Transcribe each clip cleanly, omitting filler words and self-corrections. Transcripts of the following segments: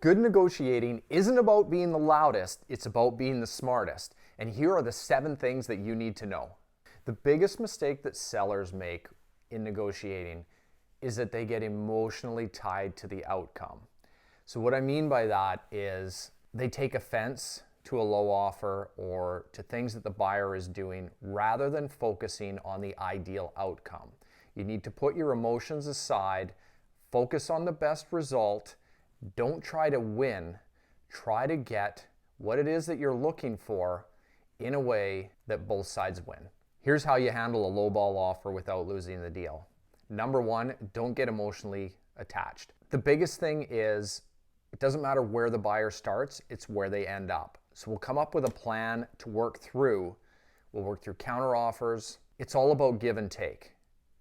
Good negotiating isn't about being the loudest, it's about being the smartest. And here are the 7 things that you need to know. The biggest mistake that sellers make in negotiating is that they get emotionally tied to the outcome. So what I mean by that is they take offense to a low offer or to things that the buyer is doing rather than focusing on the ideal outcome. You need to put your emotions aside, focus on the best result. Don't try to win, try to get what it is that you're looking for in a way that both sides win. Here's how you handle a lowball offer without losing the deal. Number 1, don't get emotionally attached. The biggest thing is it doesn't matter where the buyer starts, it's where they end up. So we'll come up with a plan to work through. We'll work through counteroffers. It's all about give and take.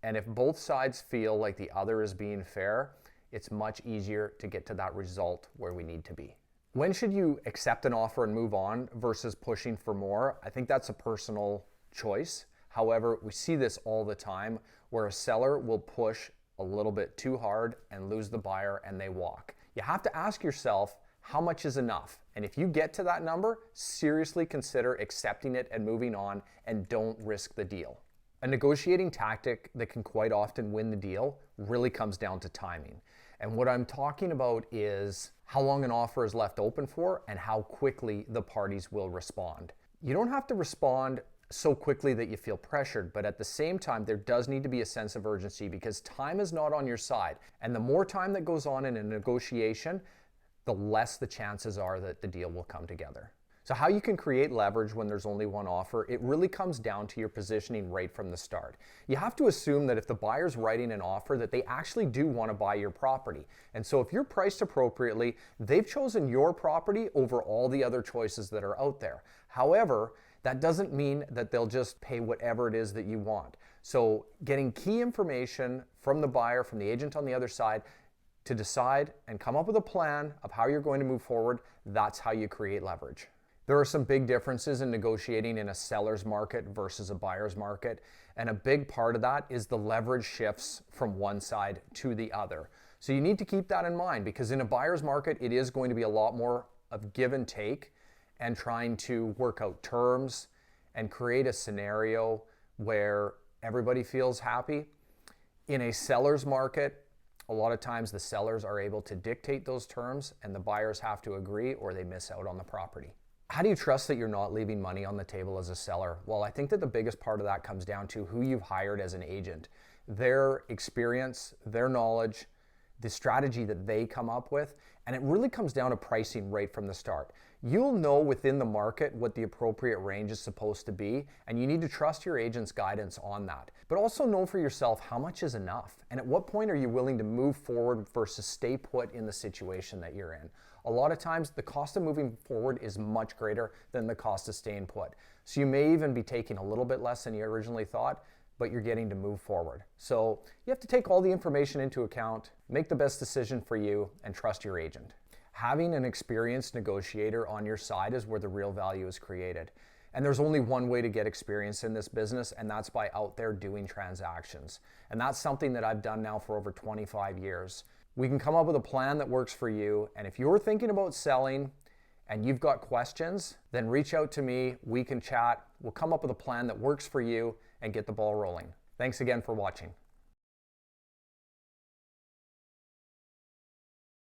And if both sides feel like the other is being fair, it's much easier to get to that result where we need to be. When should you accept an offer and move on versus pushing for more? I think that's a personal choice. However, we see this all the time where a seller will push a little bit too hard and lose the buyer and they walk. You have to ask yourself, how much is enough? And if you get to that number, seriously consider accepting it and moving on, and don't risk the deal. A negotiating tactic that can quite often win the deal really comes down to timing. And what I'm talking about is how long an offer is left open for and how quickly the parties will respond. You don't have to respond so quickly that you feel pressured, but at the same time, there does need to be a sense of urgency because time is not on your side. And the more time that goes on in a negotiation, the less the chances are that the deal will come together. So how you can create leverage when there's only one offer, it really comes down to your positioning right from the start. You have to assume that if the buyer's writing an offer that they actually do want to buy your property. And so if you're priced appropriately, they've chosen your property over all the other choices that are out there. However, that doesn't mean that they'll just pay whatever it is that you want. So getting key information from the buyer, from the agent on the other side, to decide and come up with a plan of how you're going to move forward, that's how you create leverage. There are some big differences in negotiating in a seller's market versus a buyer's market. And a big part of that is the leverage shifts from one side to the other. So you need to keep that in mind because in a buyer's market, it is going to be a lot more of give and take and trying to work out terms and create a scenario where everybody feels happy. In a seller's market, a lot of times the sellers are able to dictate those terms and the buyers have to agree or they miss out on the property. How do you trust that you're not leaving money on the table as a seller? Well, I think that the biggest part of that comes down to who you've hired as an agent. Their experience, their knowledge, the strategy that they come up with, and it really comes down to pricing right from the start. You'll know within the market what the appropriate range is supposed to be, and you need to trust your agent's guidance on that. But also know for yourself how much is enough, and at what point are you willing to move forward versus stay put in the situation that you're in. A lot of times the cost of moving forward is much greater than the cost of staying put. So you may even be taking a little bit less than you originally thought, but you're getting to move forward. So you have to take all the information into account, make the best decision for you, and trust your agent. Having an experienced negotiator on your side is where the real value is created. And there's only one way to get experience in this business, and that's by out there doing transactions. And that's something that I've done now for over 25 years. We can come up with a plan that works for you, and if you're thinking about selling and you've got questions, then reach out to me, we can chat, we'll come up with a plan that works for you and get the ball rolling. Thanks again for watching.